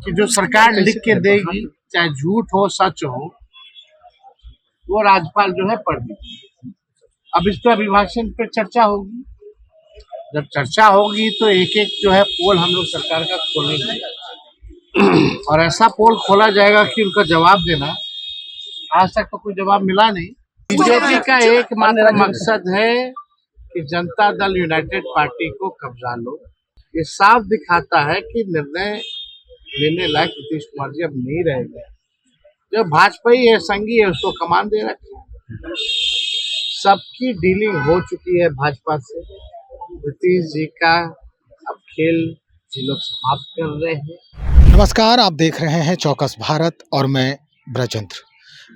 कि जो सरकार लिख के देगी, चाहे झूठ हो सच हो, वो राज्यपाल जो है पढ़ देगी। अब इस पर अभिभाषण पे चर्चा होगी। जब चर्चा होगी तो एक एक जो है पोल हम लोग सरकार का खोलेंगे और ऐसा पोल खोला जाएगा कि उनका जवाब देना, आज तक तो कोई जवाब मिला नहीं। बीजेपी का एकमात्र मकसद है कि जनता दल यूनाइटेड पार्टी को कब्जा लो। ये साफ दिखाता है कि निर्णय लेने लायक नीतीश कुमार जी अब नहीं रहेंगे। जो भाजपा ही है, संगी है, उसको कमान दे रखे। सबकी डीलिंग हो चुकी है भाजपा से। नीतीश जी का अब खेल ये लोग समाप्त कर रहे हैं। नमस्कार, आप देख रहे हैं चौकस भारत और मैं ब्रजेंद्र।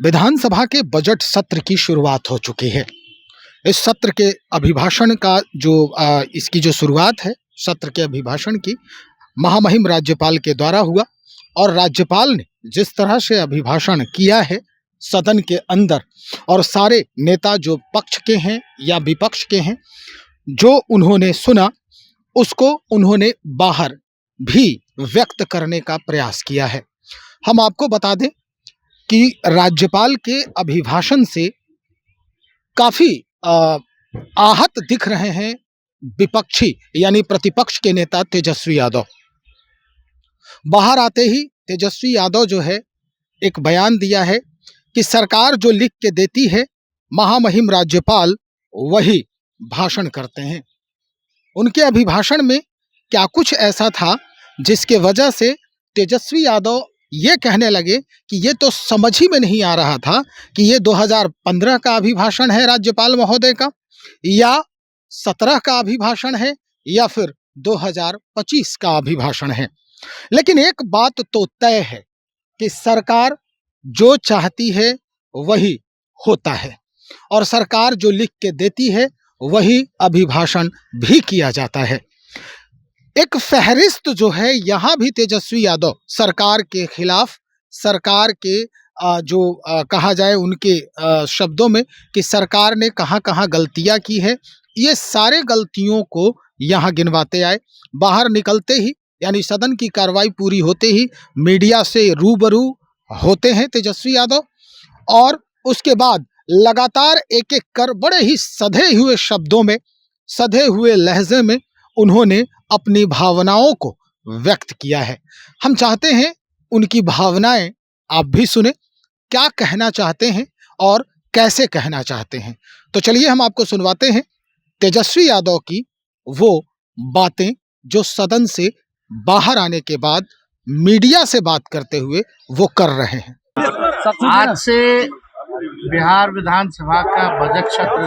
विधानसभा के बजट सत्र की शुरुआत हो चुकी है। इस सत्र के अभिभाषण का इसकी जो शुरुआत है, सत्र के अभिभाषण की महामहिम राज्यपाल के द्वारा हुआ और राज्यपाल ने जिस तरह से अभिभाषण किया है सदन के अंदर, और सारे नेता जो पक्ष के हैं या विपक्ष के हैं, जो उन्होंने सुना उसको उन्होंने बाहर भी व्यक्त करने का प्रयास किया है। हम आपको बता दें कि राज्यपाल के अभिभाषण से काफी आहत दिख रहे हैं विपक्षी यानी प्रतिपक्ष के नेता तेजस्वी यादव। बाहर आते ही तेजस्वी यादव जो है एक बयान दिया है कि सरकार जो लिख के देती है महामहिम राज्यपाल वही भाषण करते हैं। उनके अभिभाषण में क्या कुछ ऐसा था जिसके वजह से तेजस्वी यादव ये कहने लगे कि ये तो समझ ही में नहीं आ रहा था कि ये 2015 का अभिभाषण है राज्यपाल महोदय का, या 17 का अभिभाषण है, या फिर 2025 का अभिभाषण है। लेकिन एक बात तो तय है कि सरकार जो चाहती है वही होता है और सरकार जो लिख के देती है वही अभिभाषण भी किया जाता है। एक फहरिस्त जो है यहाँ भी तेजस्वी यादव सरकार के खिलाफ, सरकार के कहा जाए उनके शब्दों में कि सरकार ने कहाँ कहाँ गलतियाँ की है, ये सारे गलतियों को यहाँ गिनवाते आए। बाहर निकलते ही यानी सदन की कार्रवाई पूरी होते ही मीडिया से रूबरू होते हैं तेजस्वी यादव, और उसके बाद लगातार एक एक कर बड़े ही सधे हुए शब्दों में, सधे हुए लहजे में उन्होंने अपनी भावनाओं को व्यक्त किया है। हम चाहते हैं उनकी भावनाएं आप भी सुने, क्या कहना चाहते हैं और कैसे कहना चाहते हैं। तो चलिए हम आपको सुनवाते हैं तेजस्वी यादव की वो बातें जो सदन से बाहर आने के बाद मीडिया से बात करते हुए वो कर रहे हैं। आज से बिहार विधानसभा का बजट सत्र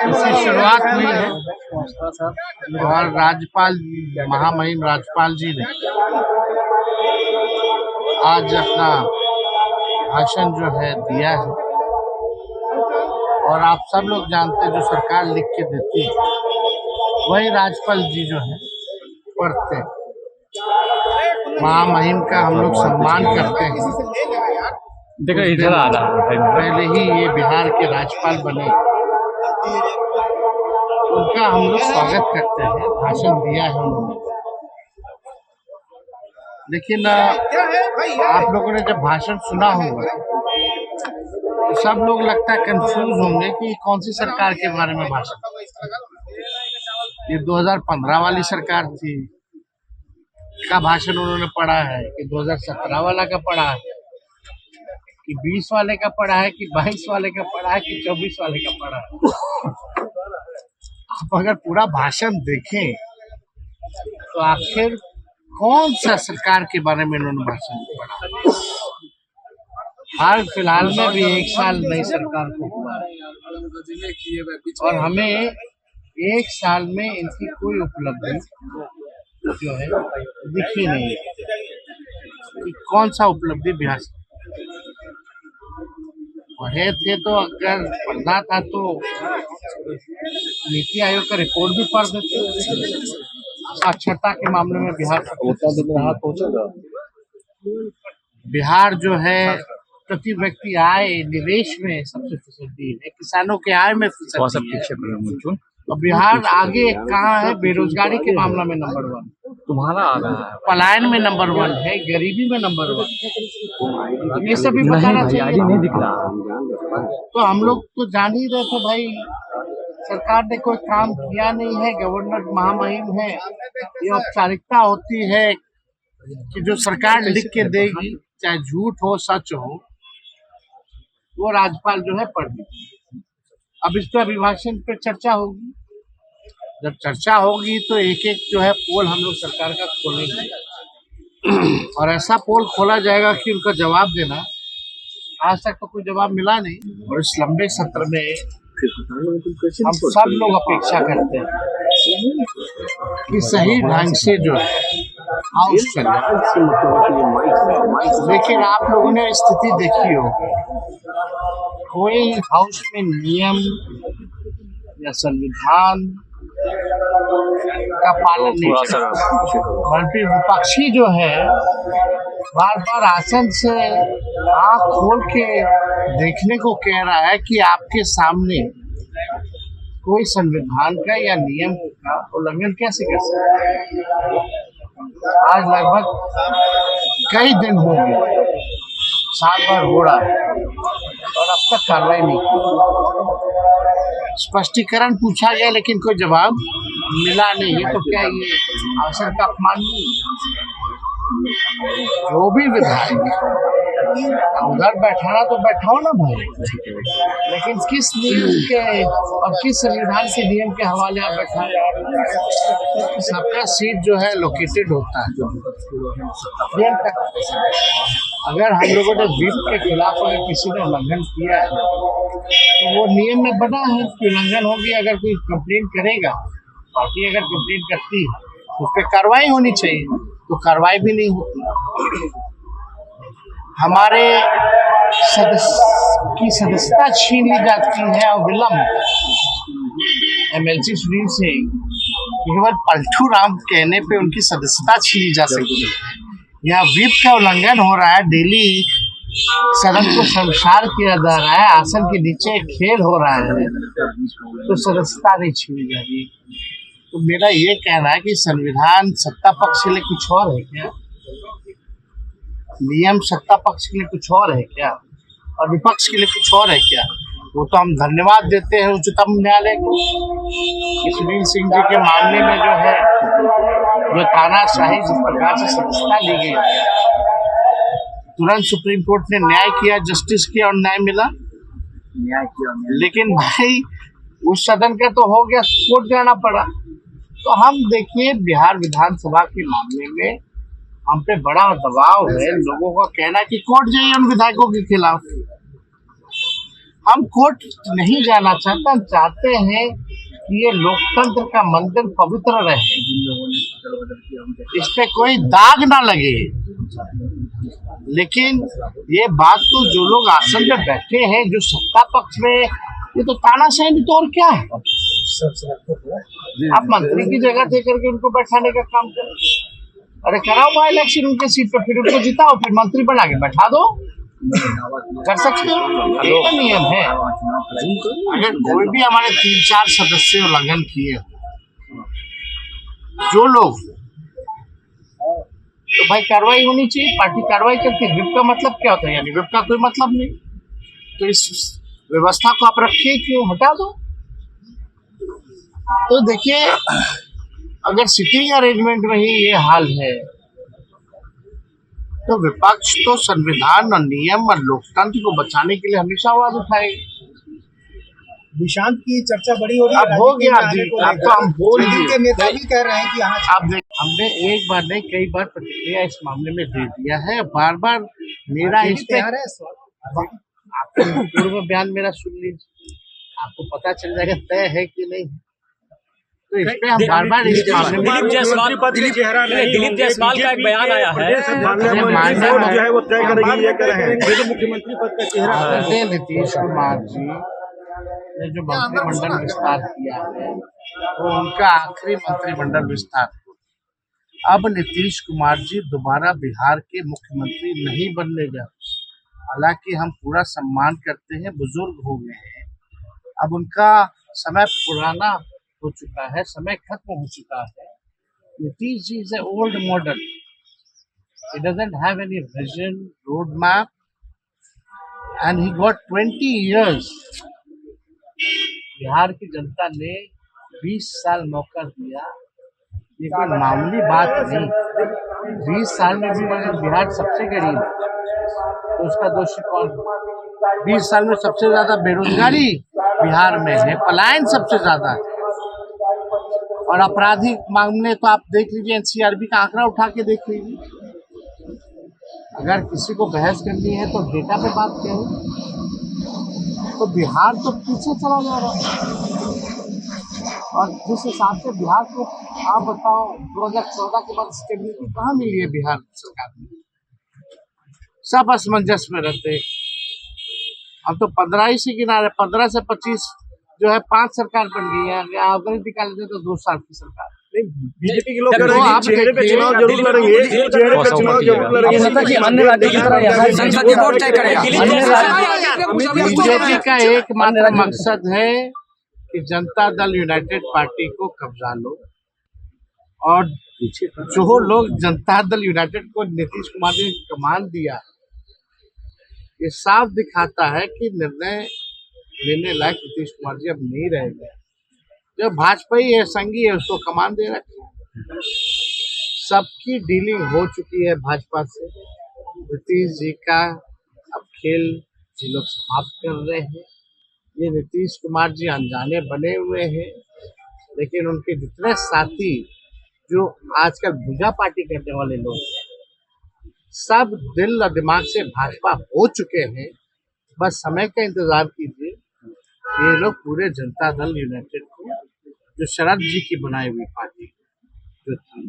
इसकी शुरुआत हुई है और राज्यपाल महामहिम राज्यपाल जी ने आज अपना भाषण जो है दिया है। और आप सब लोग जानते हैं जो सरकार लिख के देती है वही राज्यपाल जी जो है पढ़ते हैं। महामहिम का हम लोग सम्मान करते हैं। देखो इधर आ रहा है, पहले ही ये बिहार के राज्यपाल बने, उनका हम लोग स्वागत करते हैं। भाषण दिया है उन्होंने, लेकिन आप लोगों ने जब भाषण सुना होगा तो सब लोग लगता है कंफ्यूज होंगे कि कौन सी सरकार के बारे में भाषण। ये 2015 वाली सरकार थी का भाषण उन्होंने पढ़ा है कि 2017 वाला का पढ़ा है कि 20 वाले का पढ़ा है कि 22 वाले का पढ़ा है कि 24 वाले का पढ़ा है। आप अगर पूरा भाषण देखें तो आखिर कौन सा सरकार के बारे में इन्होंने भाषण पढ़ा। हाल फिलहाल में भी 1 साल नई सरकार को हुआ और हमें 1 साल में इनकी कोई उपलब्धि जो है दिखी नहीं कि कौन सा उपलब्धि बिहार से वह थे। तो अगर पढ़ना था तो नीति आयोग का रिपोर्ट भी पढ़ देते। साक्षरता के मामले में बिहार जो है प्रति व्यक्ति आय निवेश में सबसे फिसड्डी है, किसानों के आय में फिसड्डी है। और बिहार आगे कहाँ है बेरोजगारी के मामला में नंबर 1। तुम्हारा आ रहा है। पलायन में नंबर 1 है, गरीबी में नंबर 1, ये सभी नहीं बताना भाई, आईडी चाहिए। नहीं दिख रहा। तो हम लोग तो जान ही रहे थे भाई, सरकार ने कोई काम किया नहीं है, गवर्नर महामहिम है। ये औपचारिकता होती है कि जो सरकार लिख के देगी, चाहे झूठ हो सच हो, वो राज्यपाल जो है पढ़ देगी। अब इस पर अभिभाषण पे चर्चा होगी। जब चर्चा होगी तो एक एक जो है पोल हम लोग सरकार का खोलेंगे और ऐसा पोल खोला जाएगा कि उनका जवाब देना, आज तक तो कोई जवाब मिला नहीं। और इस लंबे सत्र में हम सब लोग अपेक्षा करते हैं कि सही ढंग से जो है हाउस चले। लेकिन आप लोगों ने स्थिति देखी होगी, कोई हाउस में नियम या संविधान का पालन नहीं कर रहा, बल्कि विपक्षी जो है बार बार आसन से आँख खोल के देखने को कह रहा है कि आपके सामने कोई संविधान का या नियम का उल्लंघन कैसे कर सकता है। आज लगभग कई दिन हो गए, साल भर हो रहा है और अब तक कार्रवाई नहीं की। स्पष्टीकरण पूछा गया लेकिन कोई जवाब मिला नहीं है। तो क्या ये आसन का अपमान नहीं? जो भी विधायक उधर बैठाना तो बैठाओ ना भाई, लेकिन किस नियम के और किस संविधान के नियम के हवाले आप बैठाए? सबका सीट जो है लोकेटेड होता है। अगर हम लोगों ने व्हिप के खिलाफ अगर किसी ने उल्लंघन किया है तो वो नियम में बना है कि उल्लंघन होगी। अगर कोई कंप्लेंट करेगा, पार्टी अगर कंप्लेंट करती है तो उस पर कार्रवाई होनी चाहिए, तो कार्रवाई भी नहीं होती। हमारे सदस्य की सदस्यता छीन ली जाती है और विलम्ब। एमएलसी सुनील सिंह केवल पलटू राम कहने पे उनकी सदस्यता छीनी जा सकती है। यहाँ व्हिप का उल्लंघन हो रहा है, डेली सदन को शर्मसार किया जा रहा है, आसन के नीचे खेल हो रहा है, तो सदस्यता नहीं छीनी जा रही। तो मेरा ये कहना है कि संविधान सत्ता पक्ष के लिए कुछ और है क्या, नियम सत्ता पक्ष के लिए कुछ और है क्या, और विपक्ष के लिए कुछ और है क्या? वो तो हम धन्यवाद देते हैं उच्चतम न्यायालय को कि सुनील सिंह जी के मामले में जो है जो तानाशाही जिस प्रकार से सदस्यता ली गई, तुरंत सुप्रीम कोर्ट ने न्याय किया, जस्टिस किया और न्याय मिला। लेकिन भाई उस सदन का तो हो गया, कोर्ट जाना पड़ा। तो हम देखिए बिहार विधानसभा के मामले में हम पे बड़ा दबाव है, लोगों का कहना है कि कोर्ट जाइए उन विधायकों के खिलाफ। हम कोर्ट नहीं जाना चाहते, हम चाहते हैं कि ये लोकतंत्र का मंदिर पवित्र रहे, इस पे कोई दाग ना लगे। लेकिन ये बात तो जो लोग आसन पे बैठे हैं, जो सत्ता पक्ष में, ये तो तानाशाही नहीं तो और क्या है। आप मंत्री की जगह दे करके उनको बैठाने का काम करें। अरे कराओ बाय इलेक्शन उनके सीट पर, फिर उनको जिताओ, फिर मंत्री बना के बैठा दो, कर सकते हो। ये तो नियम है। अगर कोई भी हमारे 3-4 सदस्य उल्लंघन किए जो लोग, तो भाई कार्रवाई होनी चाहिए, पार्टी कार्रवाई करती है। व्हिप का मतलब क्या होता है? यानी व्हिप का कोई मतलब नहीं, तो इस व्यवस्था को आप रखिए, क्यों हटा दो। तो देखिए, अगर सिटिंग अरेंजमेंट में ही ये हाल है तो विपक्ष तो संविधान और नियम और लोकतंत्र को बचाने के लिए हमेशा आवाज उठाएगी। निशांत की चर्चा बड़ी हो रही है। अब हो गया जी, अब तो हम बोल दिए के नेता भी कह रहे हैं कि आना चाहिए। आप देख, हमने एक बार नहीं कई बार प्रतिक्रिया इस मामले में दे दिया है। बार बार मेरा इस पे आपको पूर्व बयान मेरा सुन लीजिए, आपको पता चल जाएगा तय है कि नहीं। तो इस पे हम बार बार इस मामले में दिलीप जायसवाल का एक बयान आया है, जो है वो तय करेगी, ये कह रहे हैं मुख्यमंत्री पद का चेहरा। नीतीश कुमार जी ने जो मंत्रिमंडल विस्तार किया है वो उनका आखिरी मंत्रिमंडल विस्तार। अब नीतीश कुमार जी दोबारा बिहार के मुख्यमंत्री नहीं बनने जा रहे। हालांकि हम पूरा सम्मान करते हैं, बुजुर्ग हो गए हैं, अब उनका समय पुराना हो चुका है, समय खत्म हो चुका है। Nitish ji is an old model. He doesn't have any vision, roadmap, and he got 20 years. Bihar की जनता ने 20 साल मौका दिया, ये कोई मामूली बात नहीं। 20 साल में भी अगर बिहार सबसे गरीब है तो उसका दोषी कौन? 20 साल में सबसे ज्यादा बेरोजगारी बिहार में है, पलायन सबसे ज्यादा है, और आपराधिक मामले तो आप देख लीजिए, एनसीआरबी का आंकड़ा उठा के देख लीजिए। अगर किसी को बहस करनी है तो डेटा पे बात करें। तो बिहार तो पीछे चला जा रहा है, और जिस हिसाब से बिहार को आप बताओ 2014 के बाद स्टेबिलिटी कहाँ मिली है बिहार सरकार में? सब असमंजस में रहते। अब तो 15 ही से किनारे, 15 से 25 जो है 5 सरकार बन गई है, अगर एवरेज निकाल दे तो 2 साल की सरकार। बीजेपी के लोग कह रहे हैं कि चेहरे पे चुनाव जरूर लड़ेंगे, चेहरे पे चुनाव जरूर लड़ेंगे। अन्य राज्यों की तरह यहाँ संसदीय वोट तय करेगा। बीजेपी का एकमात्र मकसद है कि जनता दल यूनाइटेड पार्टी को कब्जा लो, और जो लोग जनता दल यूनाइटेड को नीतीश कुमार ने कमान दिया, ये साफ दिखाता है कि निर्णय लेने लायक नीतीश कुमार जी अब नहीं रह गए। जो भाजपा ही है, संघी है, उसको कमान दे रखे। सबकी डीलिंग हो चुकी है भाजपा से। नीतीश जी का अब खेल ये लोग समाप्त कर रहे हैं। ये नीतीश कुमार जी अनजाने बने हुए हैं, लेकिन उनके जितने साथी जो आजकल भुजा पार्टी करने वाले लोग हैं, सब दिल और दिमाग से भाजपा हो चुके हैं। बस समय का इंतजार कीजिए। ये लोग पूरे जनता दल यूनाइटेड को, जो शरद जी की बनाई हुई पार्टी जो थी,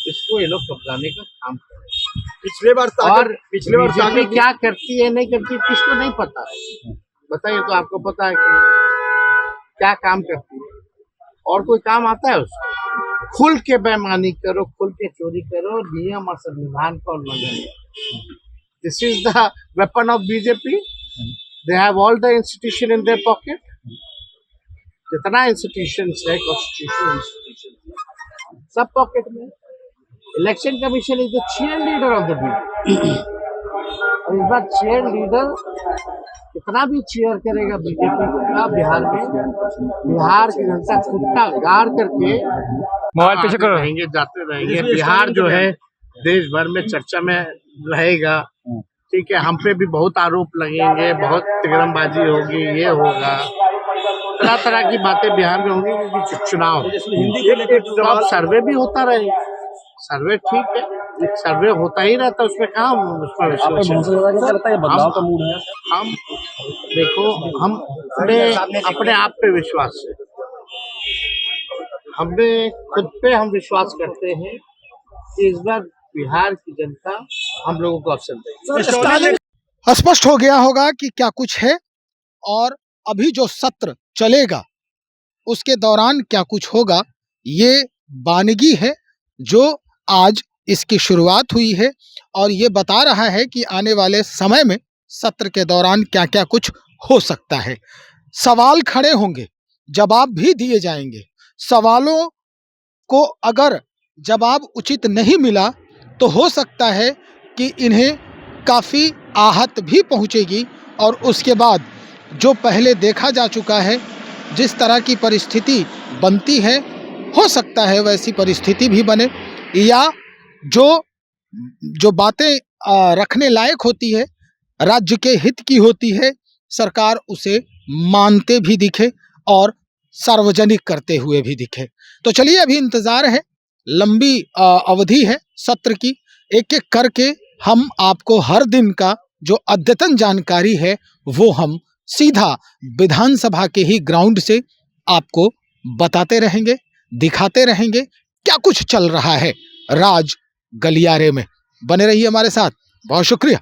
इसको ये लोग कब्जाने का काम कर रहे हैं। पिछले बार और पिछले बार बीजेपी क्या करती है नहीं करती किसको नहीं पता है, बताइए तो आपको पता है कि क्या काम करती है, और कोई काम आता है उसको? खुल के बेईमानी करो, खुल के चोरी करो, नियम और संविधान का उल्लंघन। This is the weapon of BJP. They have all the institution in their pocket. जितना इंस्टीट्यूशन है, कॉन्स्टिट्यूशन इंस्टीट्यूशन सब पॉकेट में। Election commission is the cheerleader of the BJP, और इस बार चीयर लीडर कितना भी चीयर करेगा बीजेपी का बिहार में, बिहार की जनता कुत्ता गाड़ करके मोबाइल पीछे करो, रहेंगे, जाते रहेंगे। बिहार जो है देश भर में चर्चा में रहेगा। ठीक है, हम पे भी बहुत आरोप लगेंगे, बहुत तिगड़मबाजी होगी, ये होगा, तरह तरह की बातें बिहार में होंगी, क्योंकि चुनाव। तो अब सर्वे भी होता रहेगा। सर्वे ठीक है, सर्वे होता ही रहता, उसमें कहाँ उसमें बदलाव का मूड है। हम देखो, हम अपने आप पे विश्वास है, हमें खुद पे हम विश्वास करते हैं कि इस बार बिहार की जनता हम लोगों को अवसर देगी। स्पष्ट हो गया होगा कि क्या कुछ है, और अभी जो सत्र चलेगा उसके दौरान क्या कुछ होगा, ये बानगी है जो आज इसकी शुरुआत हुई है, और ये बता रहा है कि आने वाले समय में सत्र के दौरान क्या क्या कुछ हो सकता है। सवाल खड़े होंगे, जवाब भी दिए जाएंगे। सवालों को अगर जवाब उचित नहीं मिला तो हो सकता है कि इन्हें काफ़ी आहत भी पहुंचेगी, और उसके बाद जो पहले देखा जा चुका है, जिस तरह की परिस्थिति बनती है, हो सकता है वैसी परिस्थिति भी बने, या जो बातें रखने लायक होती है, राज्य के हित की होती है, सरकार उसे मानते भी दिखे और सार्वजनिक करते हुए भी दिखे। तो चलिए, अभी इंतजार है, लंबी अवधि है सत्र की। एक एक करके हम आपको हर दिन का जो अद्यतन जानकारी है वो हम सीधा विधानसभा के ही ग्राउंड से आपको बताते रहेंगे, दिखाते रहेंगे क्या कुछ चल रहा है राज गलियारे में। बने रहिए हमारे साथ। बहुत शुक्रिया।